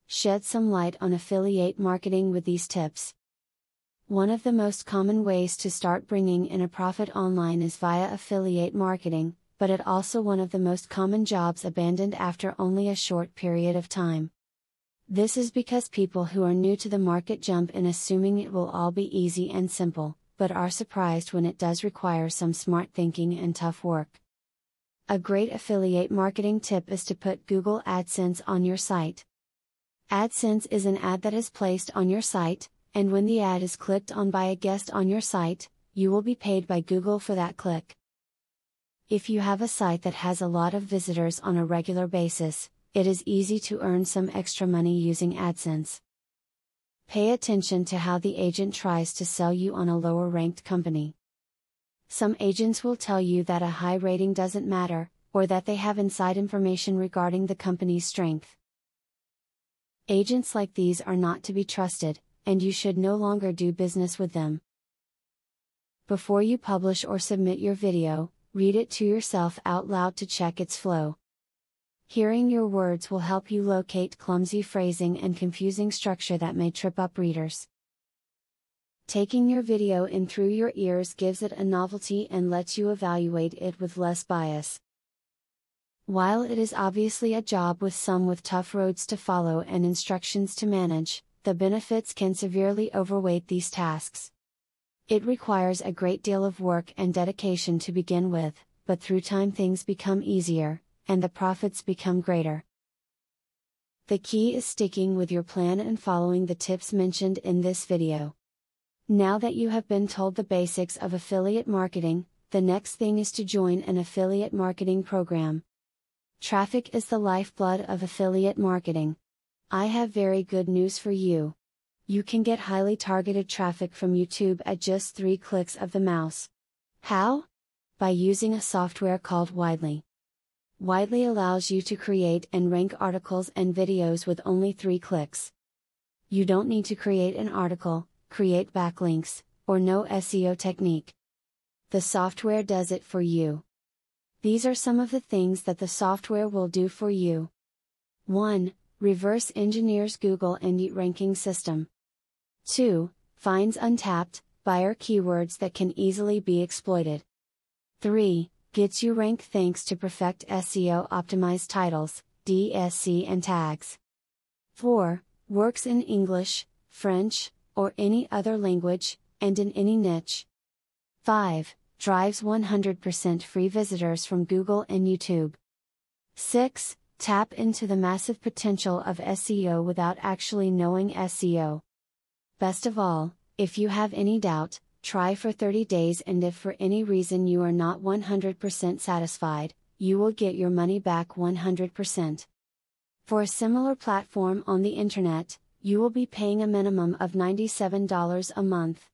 shed some light on affiliate marketing with these tips. One of the most common ways to start bringing in a profit online is via affiliate marketing, but it also one of the most common jobs abandoned after only a short period of time. This is because people who are new to the market jump in assuming it will all be easy and simple, but are surprised when it does require some smart thinking and tough work. A great affiliate marketing tip is to put Google AdSense on your site. AdSense is an ad that is placed on your site, and when the ad is clicked on by a guest on your site, you will be paid by Google for that click. If you have a site that has a lot of visitors on a regular basis, it is easy to earn some extra money using AdSense. Pay attention to how the agent tries to sell you on a lower ranked company. Some agents will tell you that a high rating doesn't matter, or that they have inside information regarding the company's strength. Agents like these are not to be trusted, and you should no longer do business with them. Before you publish or submit your video, read it to yourself out loud to check its flow. Hearing your words will help you locate clumsy phrasing and confusing structure that may trip up readers. Taking your video in through your ears gives it a novelty and lets you evaluate it with less bias. While it is obviously a job with tough roads to follow and instructions to manage, the benefits can severely overweight these tasks. It requires a great deal of work and dedication to begin with, but through time things become easier, and the profits become greater. The key is sticking with your plan and following the tips mentioned in this video. Now that you have been told the basics of affiliate marketing, the next thing is to join an affiliate marketing program. Traffic is the lifeblood of affiliate marketing. I have very good news for you. You can get highly targeted traffic from YouTube at just 3 clicks of the mouse. How? By using a software called Widely. Widely allows you to create and rank articles and videos with only 3 clicks. You don't need to create an article, create backlinks, or know SEO technique. The software does it for you. These are some of the things that the software will do for you. 1. Reverse engineers Google Indie ranking system. 2. Finds untapped, buyer keywords that can easily be exploited. 3. Gets you ranked thanks to Perfect SEO optimized titles, DSC and tags. 4. Works in English, French, or any other language, and in any niche. 5. Drives 100% free visitors from Google and YouTube. 6. Tap into the massive potential of SEO without actually knowing SEO. Best of all, if you have any doubt, try for 30 days, and if for any reason you are not 100% satisfied, you will get your money back 100%. For a similar platform on the internet, you will be paying a minimum of $97 a month.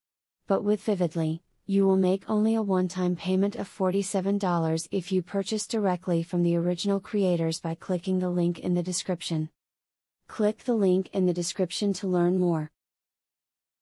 But with Vividly, you will make only a one-time payment of $47 if you purchase directly from the original creators by clicking the link in the description. Click the link in the description to learn more.